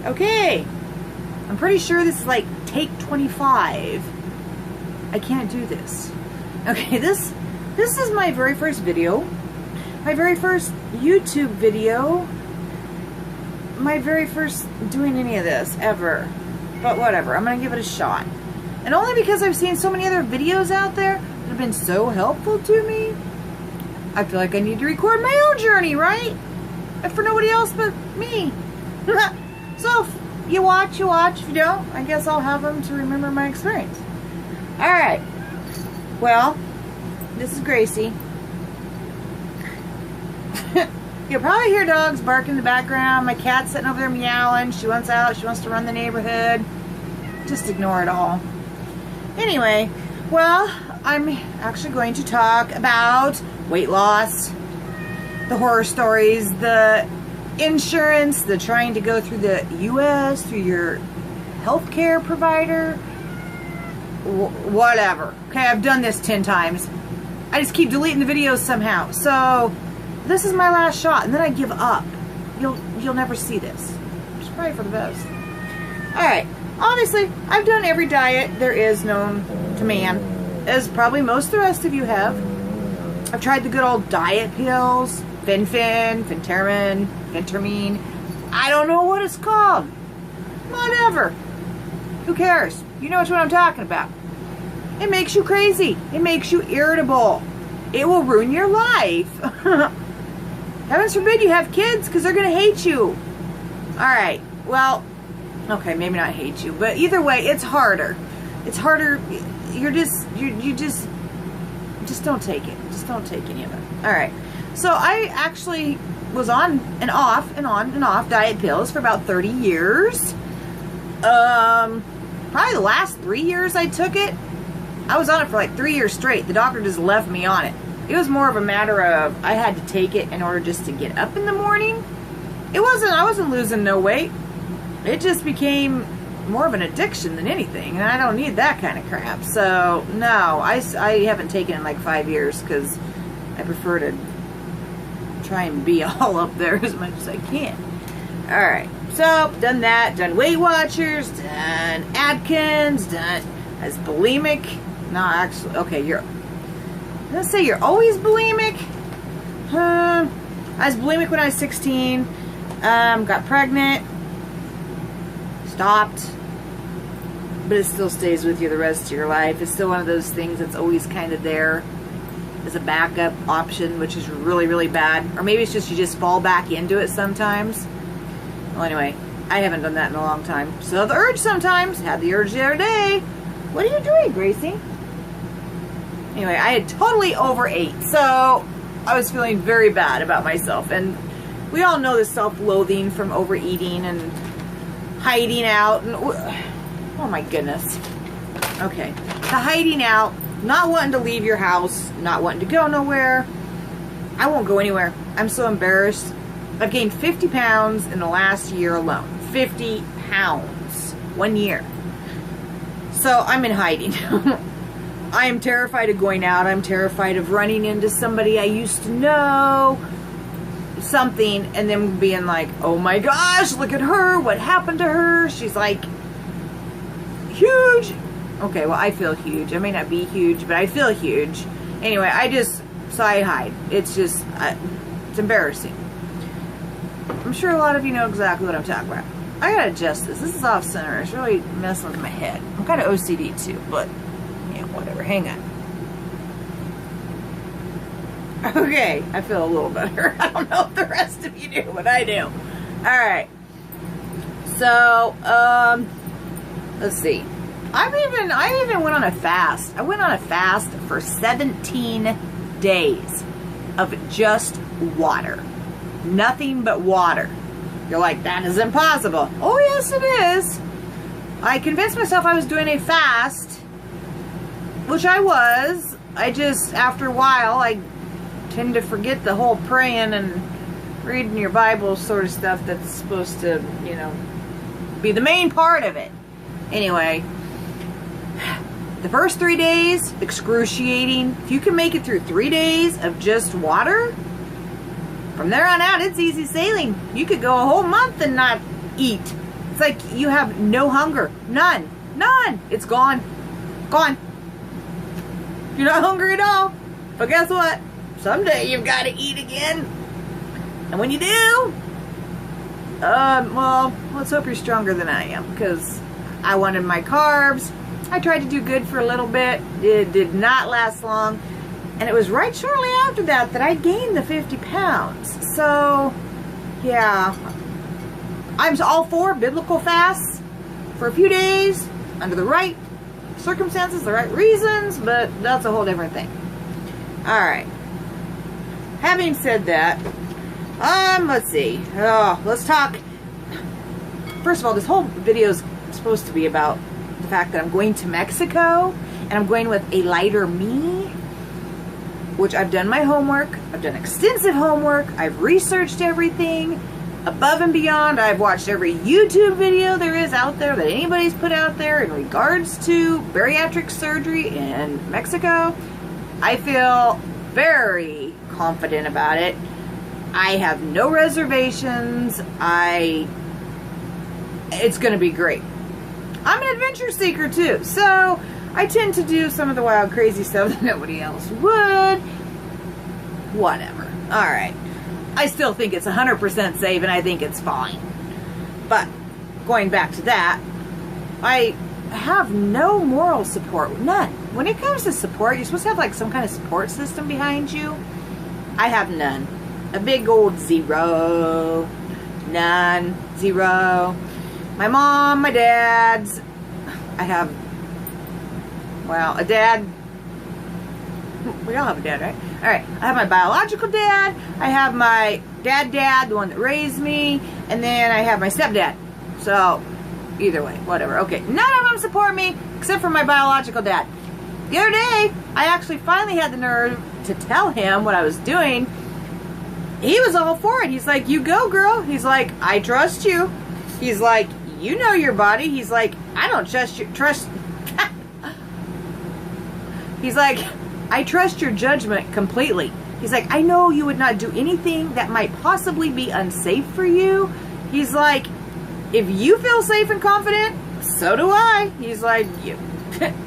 Okay. I'm pretty sure this is like take 25. I can't do this. Okay, this is my very first video. My very first YouTube video. My very first doing any of this ever. But whatever, I'm gonna give it a shot. And only because I've seen so many other videos out there that have been so helpful to me, I feel like I need to record my own journey, right? And for nobody else but me. So, if you watch, you watch. If you don't, I guess I'll have them to remember my experience. Alright. Well, this is Gracie. You'll probably hear dogs bark in the background. My cat's sitting over there meowing. She wants out. She wants to run the neighborhood. Just ignore it all. Anyway, well, I'm actually going to talk about weight loss, the horror stories, the insurance, the trying to go through the U.S., through your healthcare provider, whatever. Okay, I've done this 10 times. I just keep deleting the videos somehow. So, this is my last shot, and then I give up. You'll never see this. Which is probably for the best. Alright, obviously, I've done every diet there is known to man, as probably most of the rest of you have. I've tried the good old diet pills, Phentermine, I don't know what it's called. Whatever. Who cares? You know what I'm talking about. It makes you crazy. It makes you irritable. It will ruin your life. Heavens forbid you have kids, because they're going to hate you. Alright, well, okay, maybe not hate you, but either way, it's harder. It's harder. You just don't take it. Just don't take any of it. Alright, so I actually was on and off diet pills for about 30 years. Probably the last 3 years I took it, I was on it for like 3 years straight. The doctor just left me on it. It was more of a matter of I had to take it in order just to get up in the morning. I wasn't losing no weight. It just became more of an addiction than anything, and I don't need that kind of crap. So, no, I haven't taken it in like 5 years because I prefer to try and be all up there as much as I can. Alright, so, done that, done Weight Watchers, done Atkins, done as bulimic. No, actually, okay, let's say you're always bulimic. I was bulimic when I was 16. Got pregnant. Stopped. But it still stays with you the rest of your life. It's still one of those things that's always kind of there as a backup option, which is really, really bad. Or maybe it's just you just fall back into it sometimes. Well, anyway, I haven't done that in a long time. Still have the urge sometimes. Had the urge the other day. What are you doing, Gracie? Anyway, I had totally overate, so I was feeling very bad about myself. And we all know the self-loathing from overeating and hiding out. And, oh my goodness. Okay. The hiding out, not wanting to leave your house, not wanting to go nowhere. I won't go anywhere. I'm so embarrassed. I've gained 50 pounds in the last year alone. 50 pounds. 1 year. So I'm in hiding. I am terrified of going out. I'm terrified of running into somebody I used to know. Something. And then being like, oh my gosh, look at her. What happened to her? She's like huge. Okay, well, I feel huge. I may not be huge, but I feel huge. Anyway, so I hide. It's just, it's embarrassing. I'm sure a lot of you know exactly what I'm talking about. I gotta adjust this. This is off center. It's really messing with my head. I'm kind of OCD too, but yeah, whatever. Hang on. Okay, I feel a little better. I don't know if the rest of you do, but I do. Alright. So, let's see. I even went on a fast. I went on a fast for 17 days of just water. Nothing but water. You're like, that is impossible. Oh, yes, it is. I convinced myself I was doing a fast, which I was. I just, after a while, I tend to forget the whole praying and reading your Bible sort of stuff that's supposed to, you know, be the main part of it. Anyway, the first 3 days, excruciating. If you can make it through 3 days of just water, from there on out, it's easy sailing. You could go a whole month and not eat It's like you have no hunger. None. None. It's gone. Gone. You're not hungry at all. But guess what? Someday you've got to eat again. And when you do, well, let's hope you're stronger than I am, because I wanted my carbs. I tried to do good for a little bit. It did not last long. And it was right shortly after that that I gained the 50 pounds. So, yeah. I'm all for biblical fasts for a few days under the right circumstances, the right reasons, but that's a whole different thing. Alright. Having said that, let's see. Let's talk. First of all, this whole video is supposed to be about the fact that I'm going to Mexico and I'm going with a lighter me, which I've done my homework. I've done extensive homework. I've researched everything above and beyond. I've watched every YouTube video there is out there that anybody's put out there in regards to bariatric surgery in Mexico. I feel very confident about it. I have no reservations. It's going to be great. I'm an adventure seeker too, so I tend to do some of the wild, crazy stuff that nobody else would. Whatever. Alright. I still think it's 100% safe, and I think it's fine. But, going back to that, I have no moral support. None. When it comes to support, you're supposed to have like some kind of support system behind you. I have none. A big old zero. None. Zero. My mom, my dad's. I have, well, a dad. We all have a dad, right? Alright, I have my biological dad, I have my dad, the one that raised me, and then I have my stepdad. So, either way, whatever. Okay, none of them support me, except for my biological dad. The other day, I actually finally had the nerve to tell him what I was doing. He was all for it. He's like, you go, girl. He's like, I trust you. He's like, you know your body. He's like, I don't trust your, He's like, I trust your judgment completely. He's like, I know you would not do anything that might possibly be unsafe for you. He's like, if you feel safe and confident, so do I. He's like,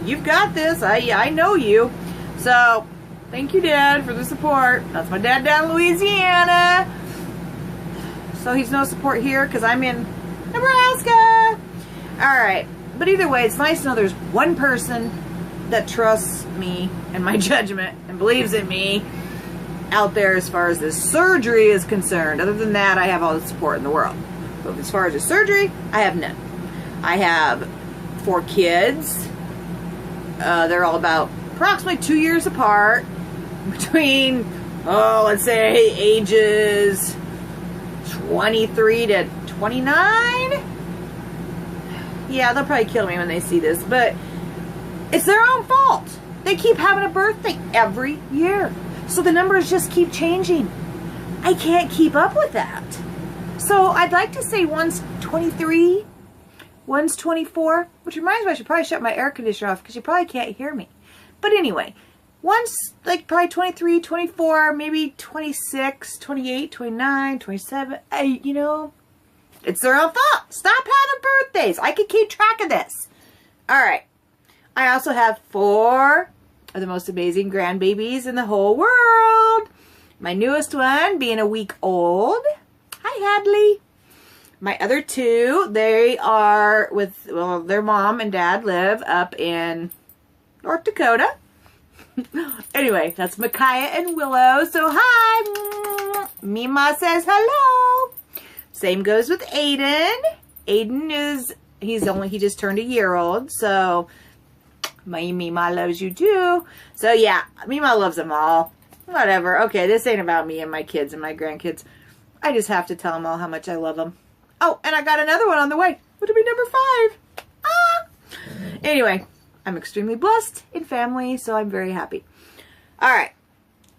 you've got this. I know you. So, thank you, Dad, for the support. That's my dad down in Louisiana. So he's no support here because I'm in Nebraska. Alright. But either way, it's nice to know there's one person that trusts me and my judgment and believes in me out there as far as this surgery is concerned. Other than that, I have all the support in the world. But as far as the surgery, I have none. I have 4 kids. They're all about approximately 2 years apart. Between, let's say ages 23 to 29. Yeah, they'll probably kill me when they see this, but it's their own fault. They keep having a birthday every year. So the numbers just keep changing. I can't keep up with that. So I'd like to say one's 23, one's 24, which reminds me I should probably shut my air conditioner off because you probably can't hear me. But anyway, one's like probably 23, 24, maybe 26, 28, 29, 27. You know, it's their own fault. Stop having birthdays. I can keep track of this. All right. I also have 4 of the most amazing grandbabies in the whole world. My newest one being a week old. Hi, Hadley. My other 2, they are with, well, their mom and dad live up in North Dakota. Anyway, that's Micaiah and Willow. So, hi. Mima says hello. Same goes with Aiden. Aiden is, he just turned a year old. So, my Mima loves you too. So yeah, Mima loves them all. Whatever. Okay, this ain't about me and my kids and my grandkids. I just have to tell them all how much I love them. Oh, and I got another one on the way. Would it be number 5? Anyway, I'm extremely blessed in family, so I'm very happy. Alright.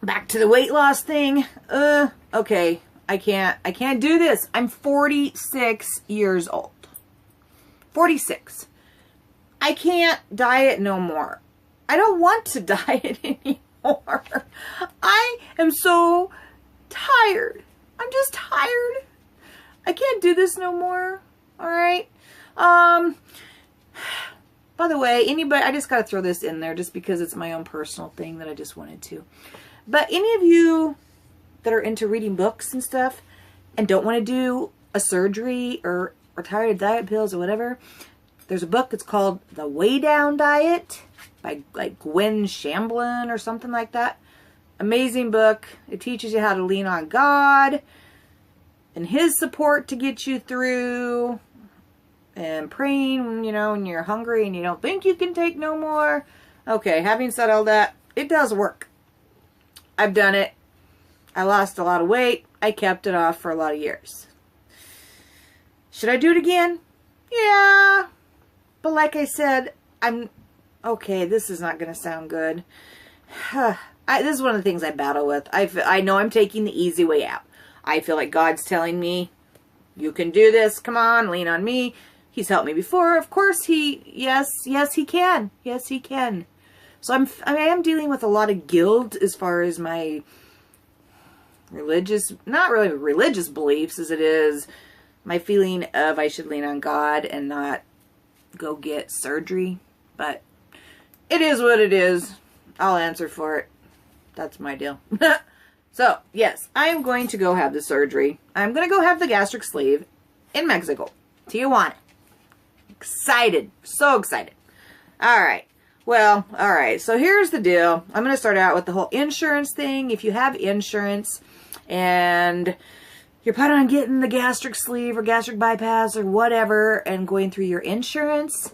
Back to the weight loss thing. Okay. I can't do this. I'm 46 years old. 46. I can't diet no more. I don't want to diet anymore. I am so tired. I'm just tired. I can't do this no more. All right. By the way, anybody, I just got to throw this in there just because it's my own personal thing that I just wanted to. But any of you that are into reading books and stuff and don't want to do a surgery or are tired of diet pills or whatever, there's a book. It's called The Way Down Diet by like Gwen Shamblin or something like that. Amazing book. It teaches you how to lean on God and His support to get you through, and praying, you know, when you're hungry and you don't think you can take no more. Okay, having said all that, it does work. I've done it. I lost a lot of weight. I kept it off for a lot of years. Should I do it again? Yeah. But like I said, okay, this is not going to sound good. This is one of the things I battle with. I know I'm taking the easy way out. I feel like God's telling me, you can do this. Come on, lean on me. He's helped me before. Of course yes, he can. Yes, he can. So I am dealing with a lot of guilt as far as my religious, not really religious beliefs as it is my feeling of I should lean on God and not go get surgery. But it is what it is. I'll answer for it. That's my deal. So, yes, I am going to go have the surgery. I'm going to go have the gastric sleeve in Mexico, Tijuana. Excited. So excited. All right. Well, all right. So here's the deal. I'm going to start out with the whole insurance thing. If you have insurance and you're planning on getting the gastric sleeve or gastric bypass or whatever and going through your insurance,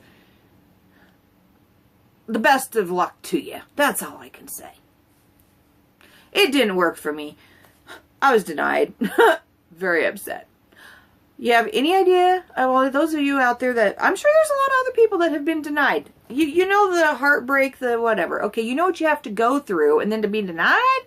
the best of luck to you. That's all I can say. It didn't work for me. I was denied. Very upset. You have any idea? Well, those of you out there that, I'm sure there's a lot of other people that have been denied. You know the heartbreak, the whatever. Okay, you know what you have to go through and then to be denied?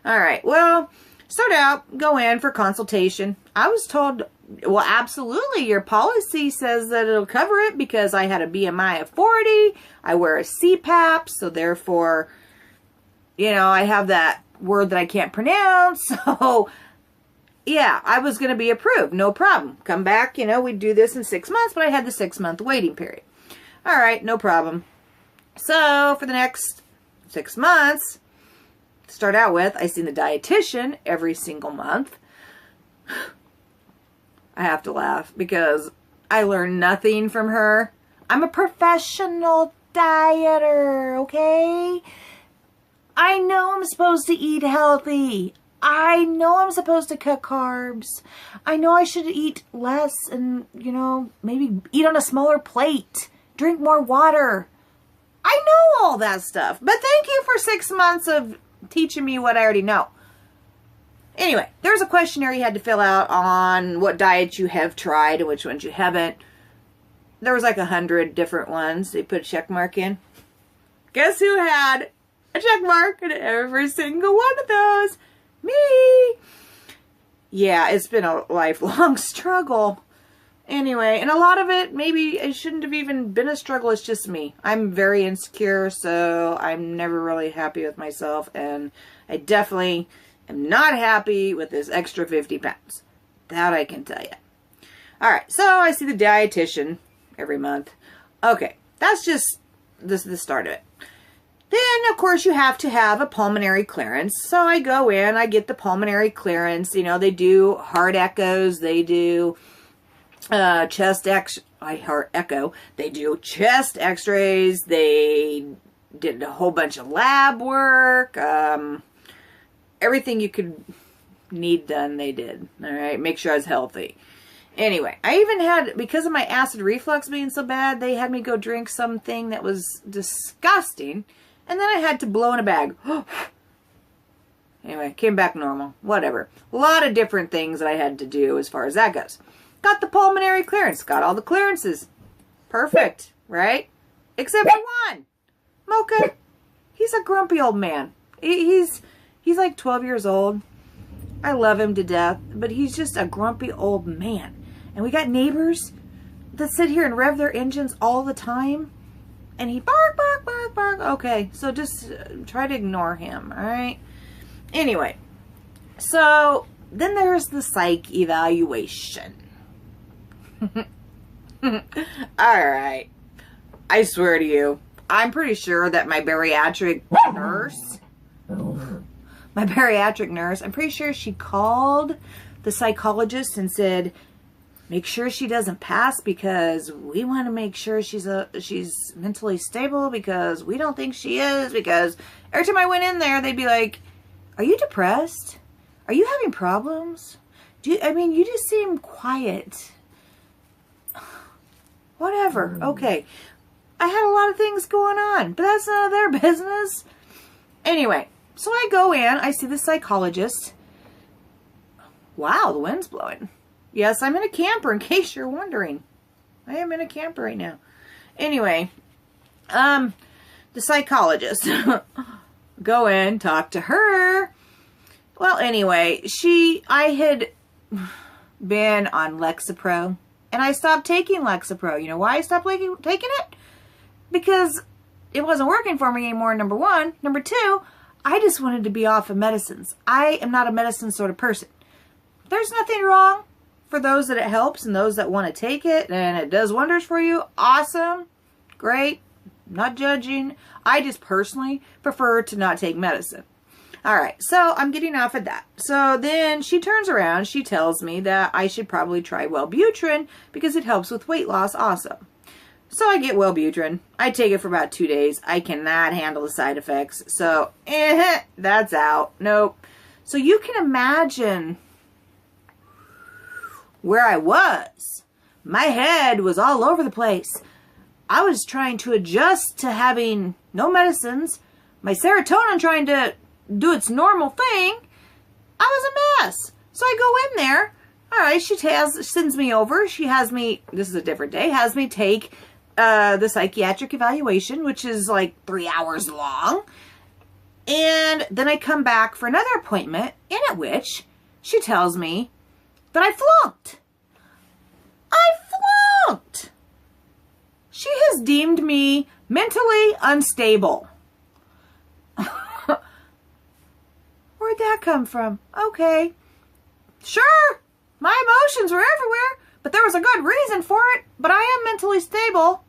All right, well, start out, go in for consultation. I was told, well, absolutely, your policy says that it'll cover it because I had a BMI of 40. I wear a CPAP, so therefore, you know, I have that word that I can't pronounce, so yeah, I was going to be approved. No problem. Come back, you know, we'd do this in 6 months, but I had the 6-month waiting period. All right, no problem. So for the next 6 months, to start out with, I seen the dietitian every single month. I have to laugh because I learned nothing from her. I'm a professional dieter, okay? I know I'm supposed to eat healthy. I know I'm supposed to cut carbs. I know I should eat less and, you know, maybe eat on a smaller plate. Drink more water. I know all that stuff. But thank you for 6 months of teaching me what I already know. Anyway, there's a questionnaire you had to fill out on what diets you have tried and which ones you haven't. There was like 100 different ones. They put a check mark in. Guess who had a check mark in every single one of those? Me. Yeah, it's been a lifelong struggle. Anyway, and a lot of it, maybe it shouldn't have even been a struggle. It's just me. I'm very insecure, so I'm never really happy with myself. And I definitely am not happy with this extra 50 pounds. That I can tell you. All right, so I see the dietitian every month. Okay, that's just the start of it. Then, of course, you have to have a pulmonary clearance. So I go in, I get the pulmonary clearance. You know, they do heart echoes. They do chest echo. They do chest x-rays. They did a whole bunch of lab work. Everything you could need done, they did. All right, make sure I was healthy. Anyway, I even had, because of my acid reflux being so bad, they had me go drink something that was disgusting. And then I had to blow in a bag. Anyway, came back normal. Whatever. A lot of different things that I had to do as far as that goes. Got the pulmonary clearance. Got all the clearances. Perfect, right? Except for one. Mocha. He's a grumpy old man. He's like 12 years old. I love him to death. But he's just a grumpy old man. And we got neighbors that sit here and rev their engines all the time. And he bark, bark, bark, bark. Okay, so just try to ignore him, all right? Anyway, so then there's the psych evaluation. right. I swear to you, I'm pretty sure that my bariatric nurse, I'm pretty sure she called the psychologist and said, make sure she doesn't pass because we want to make sure she's mentally stable because we don't think she is. Because every time I went in there, they'd be like, are you depressed? Are you having problems? You just seem quiet. Whatever. Okay. I had a lot of things going on, but that's none of their business. Anyway, so I go in, I see the psychologist. Wow, the wind's blowing. Yes, I'm in a camper, in case you're wondering. I am in a camper right now. Anyway, the psychologist. Go in, talk to her. Well, anyway, I had been on Lexapro, and I stopped taking Lexapro. You know why I stopped taking it? Because it wasn't working for me anymore, number one. Number two, I just wanted to be off of medicines. I am not a medicine sort of person. There's nothing wrong for those that it helps and those that want to take it and it does wonders for you. Awesome. Great. Not judging. I just personally prefer to not take medicine. All right. So I'm getting off of that. So then she turns around. She tells me that I should probably try Wellbutrin because it helps with weight loss. Awesome. So I get Wellbutrin. I take it for about 2 days. I cannot handle the side effects. So, that's out. Nope. So you can imagine where I was. My head was all over the place. I was trying to adjust to having no medicines. My serotonin trying to do its normal thing. I was a mess. So I go in there. All right, she sends me over. She has me, this is a different day, has me take the psychiatric evaluation, which is like 3 hours long. And then I come back for another appointment, in at which she tells me that I flunked. She has deemed me mentally unstable. Where'd that come from? Okay. Sure, my emotions were everywhere, but there was a good reason for it. But I am mentally stable.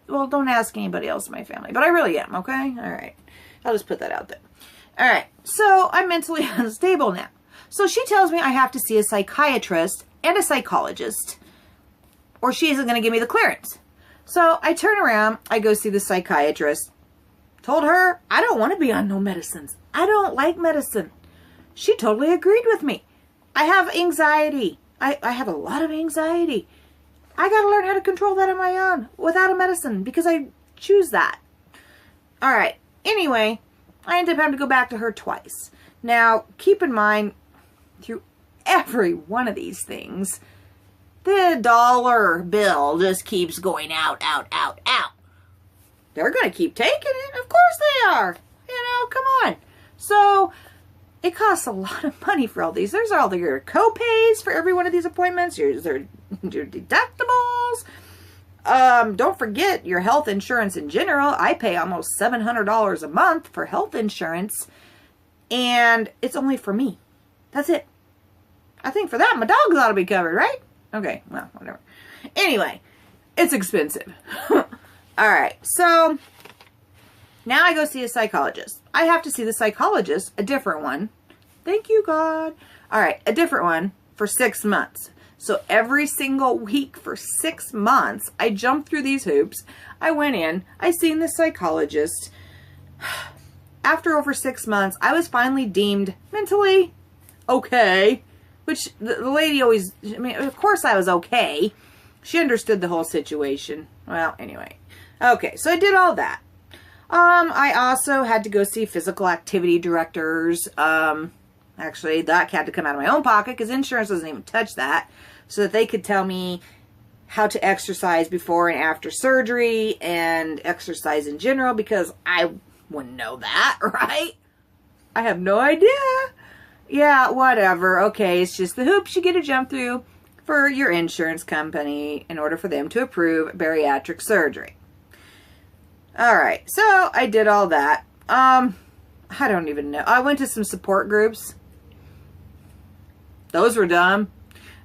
Well, don't ask anybody else in my family, but I really am, okay? All right. I'll just put that out there. All right. So I'm mentally unstable now. So she tells me I have to see a psychiatrist and a psychologist, or she isn't going to give me the clearance. So I turn around. I go see the psychiatrist. Told her I don't want to be on no medicines. I don't like medicine. She totally agreed with me. I have anxiety. I have a lot of anxiety. I got to learn how to control that on my own without a medicine because I choose that. All right. Anyway, I ended up having to go back to her twice. Now, keep in mind, through every one of these things, the dollar bill just keeps going out. They're going to keep taking it. Of course they are. Come on. So it costs a lot of money for all these. There's all your co-pays for every one of these appointments. Your deductibles. Don't forget your health insurance in general. I pay almost $700 a month for health insurance. And it's only for me. That's it. I think for that, my dogs ought to be covered, right? Okay, well, whatever. Anyway, it's expensive. All right, so now I go see a psychologist. I have to see the psychologist, a different one. Thank you, God. All right, a different one for 6 months. So every single week for 6 months, I jumped through these hoops. I went in, I seen the psychologist. After over 6 months, I was finally deemed mentally okay. Which the lady always, of course I was okay. She understood the whole situation. Well, anyway. Okay, so I did all that. I also had to go see physical activity directors. Actually, that had to come out of my own pocket because insurance doesn't even touch that. So that they could tell me how to exercise before and after surgery and exercise in general because I wouldn't know that, right? I have no idea. Yeah, whatever. Okay, it's just the hoops you get to jump through for your insurance company in order for them to approve bariatric surgery. All right, so I did all that. I don't even know. I went to some support groups. Those were dumb.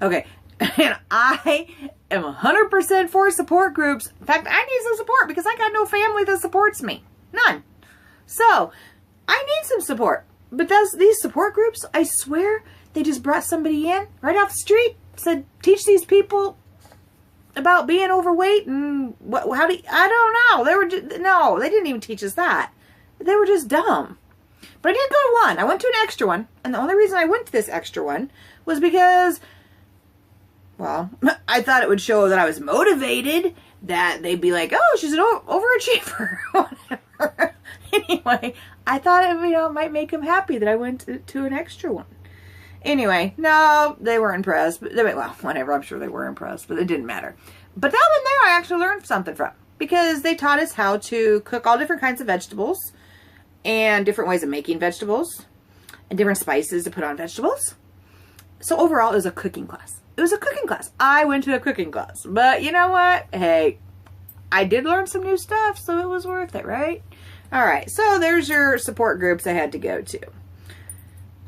Okay, and I am 100% for support groups. In fact, I need some support because I got no family that supports me. None. So, I need some support. But these support groups, I swear, they just brought somebody in right off the street, said, teach these people about being overweight and I don't know. No, they didn't even teach us that. They were just dumb. But I did go to one. I went to an extra one. And the only reason I went to this extra one was because, well, I thought it would show that I was motivated, that they'd be like, oh, she's an overachiever, whatever. Anyway, I thought it, might make them happy that I went to an extra one. Anyway, no, they were impressed. But well, whatever, I'm sure they were impressed, but it didn't matter. But that one there I actually learned something from, because they taught us how to cook all different kinds of vegetables and different ways of making vegetables and different spices to put on vegetables. So overall, it was a cooking class. It was a cooking class. I went to a cooking class. But you know what? Hey, I did learn some new stuff, so it was worth it, right? All right, so there's your support groups I had to go to.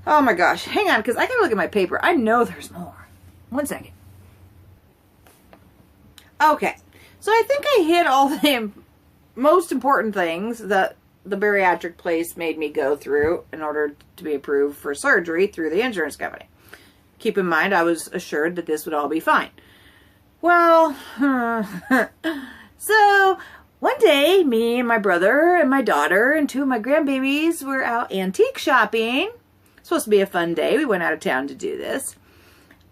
Oh my gosh, hang on, because I gotta look at my paper. I know there's more. 1 second. Okay, so I think I hit all the most important things that the bariatric place made me go through in order to be approved for surgery through the insurance company. Keep in mind, I was assured that this would all be fine. Well, so one day, me and my brother and my daughter and 2 of my grandbabies were out antique shopping. Supposed to be a fun day. We went out of town to do this.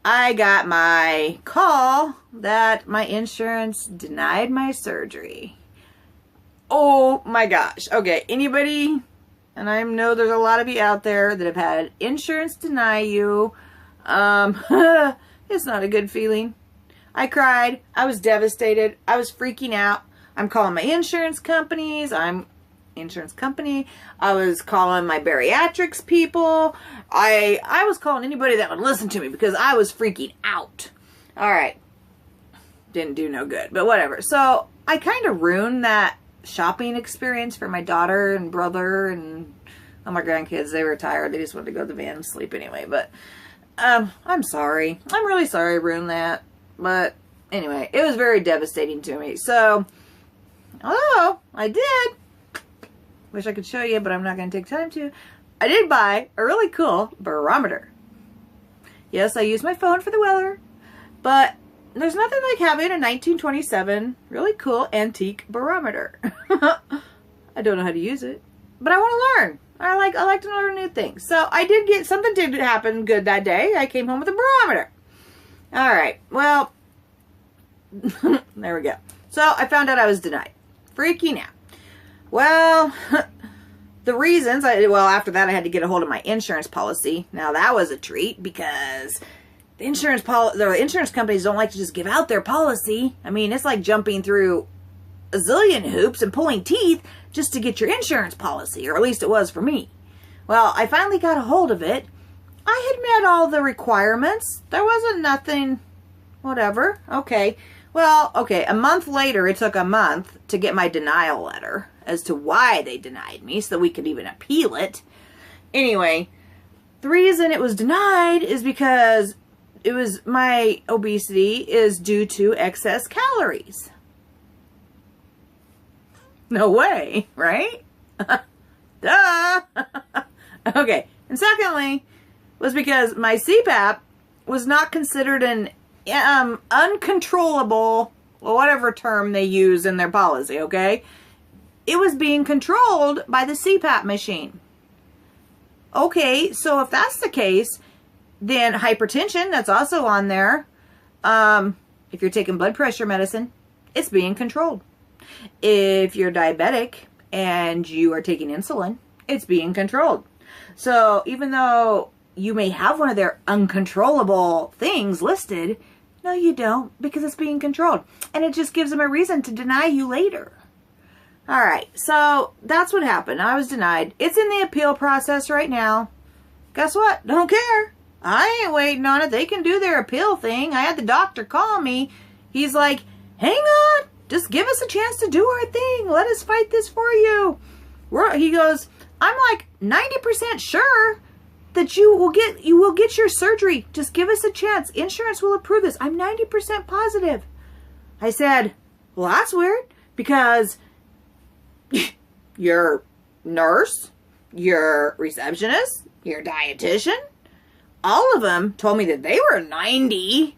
I got my call that my insurance denied my surgery. Oh my gosh. Okay, anybody, and I know there's a lot of you out there that have had insurance deny you. It's not a good feeling. I cried. I was devastated. I was freaking out. I'm calling my insurance companies. I was calling my bariatrics people. I was calling anybody that would listen to me because I was freaking out. All right. Didn't do no good, but whatever. So I kind of ruined that shopping experience for my daughter and brother and all my grandkids. They were tired. They just wanted to go to the van and sleep anyway. But I'm sorry. I'm really sorry I ruined that. But anyway, it was very devastating to me. So, oh, I did. Wish I could show you, but I'm not going to take time to. I did buy a really cool barometer. Yes, I used my phone for the weather, but there's nothing like having a 1927 really cool antique barometer. I don't know how to use it, but I want to learn. I like to learn new things. So I did get something did happen good that day. I came home with a barometer. All right. Well, there we go. So I found out I was denied. Freaking out. Well, the reasons, after that I had to get a hold of my insurance policy. Now that was a treat because the insurance companies don't like to just give out their policy. I mean, it's like jumping through a zillion hoops and pulling teeth just to get your insurance policy, or at least it was for me. Well, I finally got a hold of it. I had met all the requirements. There wasn't nothing, whatever. Okay. Well, okay, a month later, it took a month to get my denial letter as to why they denied me so that we could even appeal it. Anyway, the reason it was denied is because my obesity is due to excess calories. No way, right? Duh. Okay, and secondly, was because my CPAP was not considered an uncontrollable, whatever term they use in their policy, okay? It was being controlled by the CPAP machine. Okay, so if that's the case, then hypertension, that's also on there. If you're taking blood pressure medicine, it's being controlled. If you're diabetic and you are taking insulin, it's being controlled. So even though you may have one of their uncontrollable things listed, no, you don't, because it's being controlled. And it just gives them a reason to deny you later. All right, so that's what happened. I was denied. It's in the appeal process right now. Guess what? Don't care. I ain't waiting on it. They can do their appeal thing. I had the doctor call me. He's like, hang on. Just give us a chance to do our thing. Let us fight this for you. He goes, I'm like 90% sure that you will get your surgery. Just give us a chance. Insurance will approve this. I'm 90% positive. I said, well, that's weird because your nurse, your receptionist, your dietitian, all of them told me that they were 90%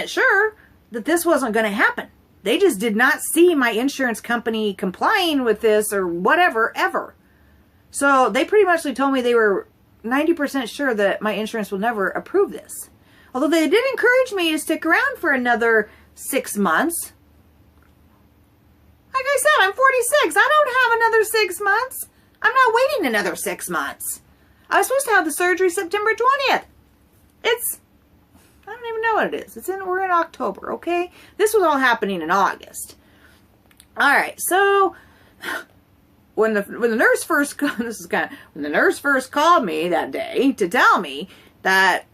sure that this wasn't going to happen. They just did not see my insurance company complying with this or whatever, ever. So they pretty much told me they were 90% sure that my insurance will never approve this. Although they did encourage me to stick around for another 6 months. Like I said, I'm 46. I don't have another 6 months. I'm not waiting another 6 months. I was supposed to have the surgery September 20th. I don't even know what it is. We're in October, okay? This was all happening in August. All right, so when the nurse first when the nurse first called me that day to tell me that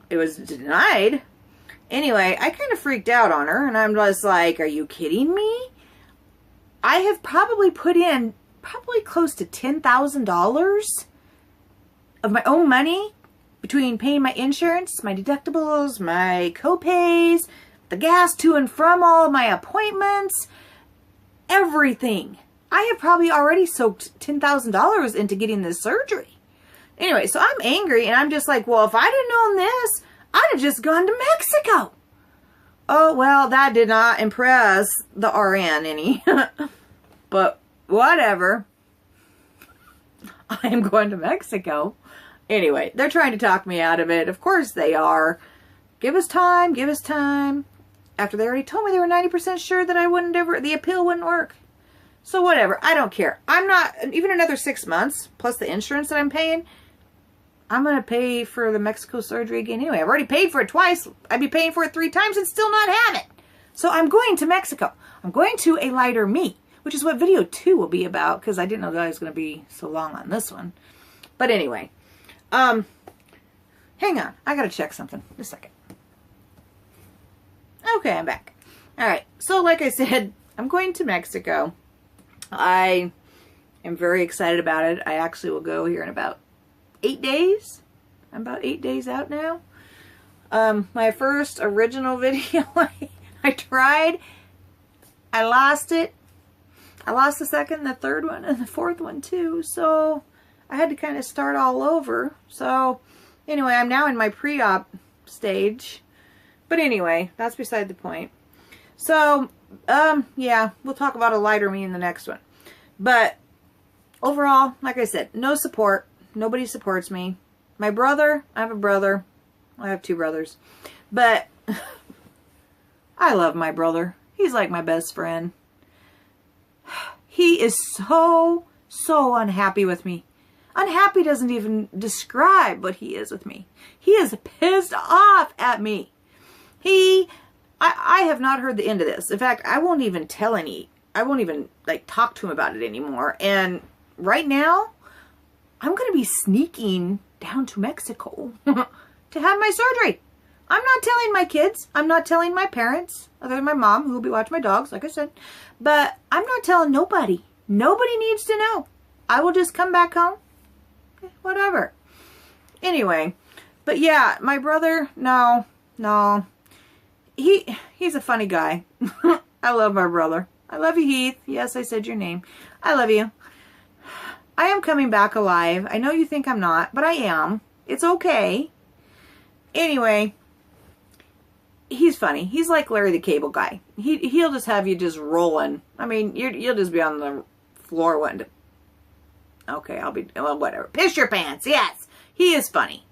it was denied. Anyway, I kind of freaked out on her, and I'm just like, "Are you kidding me?" I have probably put in close to $10,000 of my own money between paying my insurance, my deductibles, my co-pays, the gas to and from all my appointments, everything. I have probably already soaked $10,000 into getting this surgery. Anyway, so I'm angry, and I'm just like, well, if I'd have known this, I'd have just gone to Mexico. Oh, well, that did not impress the RN any. But whatever. I am going to Mexico. Anyway, they're trying to talk me out of it. Of course they are. Give us time, give us time. After they already told me they were 90% sure that the appeal wouldn't work. So whatever, I don't care. I'm not, even another 6 months, plus the insurance that I'm paying, I'm going to pay for the Mexico surgery again anyway. I've already paid for it twice. I'd be paying for it 3 times and still not have it. So I'm going to Mexico. I'm going to a lighter me, which is what video 2 will be about, because I didn't know that I was going to be so long on this one. But anyway, hang on. I got to check something. Just a second. Okay, I'm back. All right. So like I said, I'm going to Mexico. I am very excited about it. I actually will go here in about 8 days. I'm about 8 days out now. My first original video I tried. I lost it. I lost the second, the third one, and the fourth one too. So I had to kind of start all over. So anyway, I'm now in my pre-op stage. But anyway, that's beside the point. So, yeah, we'll talk about a lighter me in the next one. But overall, like I said, no support. Nobody supports me. My brother, I have a brother. I have 2 brothers. But I love my brother. He's like my best friend. He is so unhappy with me. Unhappy doesn't even describe what he is with me. He is pissed off at me. I have not heard the end of this. In fact, I won't even talk to him about it anymore. And right now, I'm going to be sneaking down to Mexico to have my surgery. I'm not telling my kids. I'm not telling my parents, other than my mom, who will be watching my dogs, like I said. But I'm not telling nobody. Nobody needs to know. I will just come back home. Okay, whatever. Anyway, but yeah, my brother, no. He's a funny guy. I love my brother. I love you, Heath. Yes, I said your name. I love you. I am coming back alive. I know you think I'm not, but I am. It's okay. Anyway, he's funny. He's like Larry the Cable Guy. He'll just have you just rolling. I mean, you'll just be on the floor wanting to... Okay, well, whatever. Piss your pants. Yes, he is funny.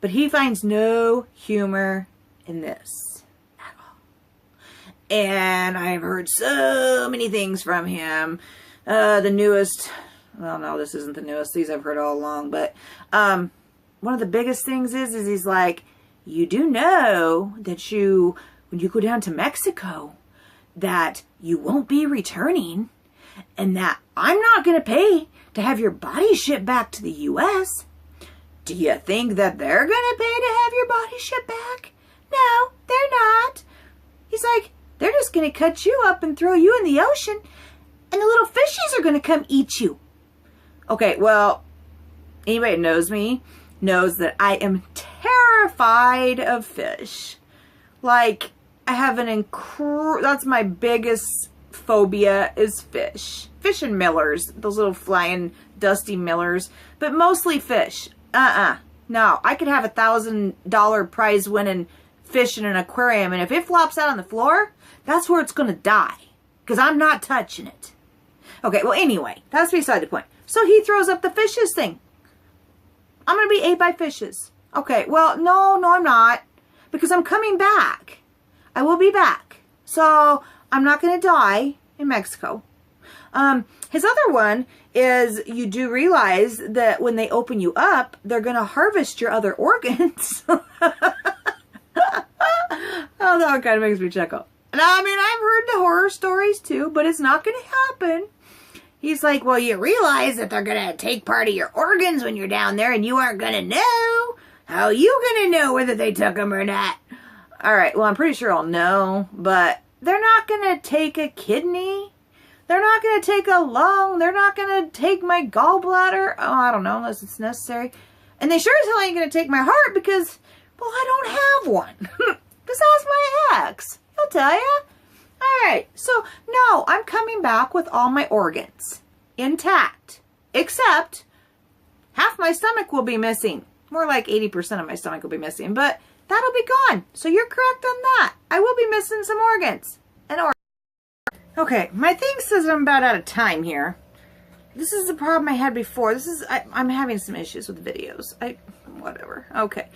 But he finds no humor in this at all. And I've heard so many things from him. The newest... Well, no, this isn't the newest. These I've heard all along. But one of the biggest things is he's like, you do know that when you go down to Mexico, that you won't be returning, and that I'm not going to pay to have your body shipped back to the U.S. Do you think that they're going to pay to have your body shipped back? No, they're not. He's like, they're just going to cut you up and throw you in the ocean, and the little fishies are going to come eat you. Okay, well, anybody that knows me knows that I am terrified of fish. Like, I have that's my biggest phobia is fish. Fish and millers. Those little flying dusty millers. But mostly fish. No, I could have $1,000 prize winning fish in an aquarium, and if it flops out on the floor, that's where it's going to die. Because I'm not touching it. Okay, well anyway, that's beside the point. So he throws up the fishes thing. I'm going to be ate by fishes. Okay, well, no, I'm not. Because I'm coming back. I will be back. So, I'm not going to die in Mexico. His other one is you do realize that when they open you up, they're going to harvest your other organs. Oh, that one kind of makes me chuckle. Now, I mean, I've heard the horror stories too, but it's not going to happen. He's like, well, you realize that they're going to take part of your organs when you're down there and you aren't going to know. How are you going to know whether they took them or not? All right, well, I'm pretty sure I'll know, but they're not going to take a kidney. They're not going to take a lung. They're not going to take my gallbladder. Oh, I don't know, unless it's necessary. And they sure as hell ain't going to take my heart because, well, I don't have one. Just ask my ex. He'll tell you. All right, so no, I'm coming back with all my organs intact, except half my stomach will be missing. More like 80% of my stomach will be missing, but that'll be gone. So you're correct on that. I will be missing some organs. Okay, my thing says I'm about out of time here. This is the problem I had before. I'm having some issues with videos. Whatever. Okay.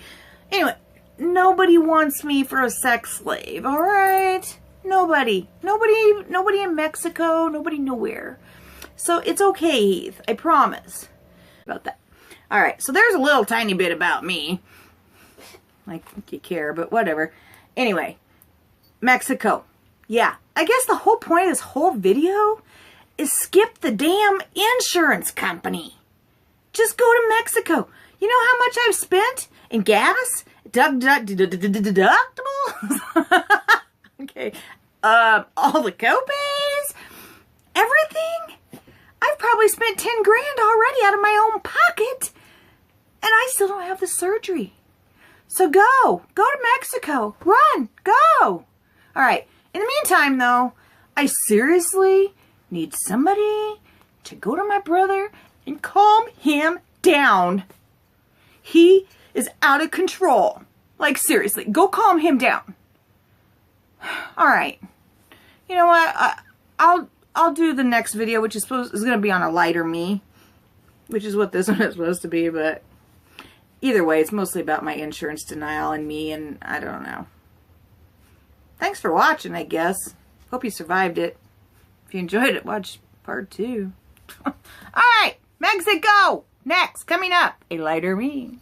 Anyway, nobody wants me for a sex slave, all right? Nobody in Mexico, nobody nowhere. So it's okay, Heath. I promise about that. All right, so there's a little tiny bit about me. Like you care, but whatever. Anyway, Mexico. Yeah, I guess the whole point of this whole video is skip the damn insurance company. Just go to Mexico. You know how much I've spent in gas? Deductibles? Okay. All the copays? Everything? I've probably spent 10 grand already out of my own pocket. And I still don't have the surgery. So go to Mexico. Run. Go. All right. In the meantime, though, I seriously need somebody to go to my brother and calm him down. He is out of control. Like, seriously, go calm him down. All right. You know what? I'll do the next video, which is going to be on a lighter me, which is what this one is supposed to be, but either way, it's mostly about my insurance denial and me, and I don't know. Thanks for watching, I guess. Hope you survived it. If you enjoyed it, watch part 2. Alright, Mexico! Next, coming up, a lighter me.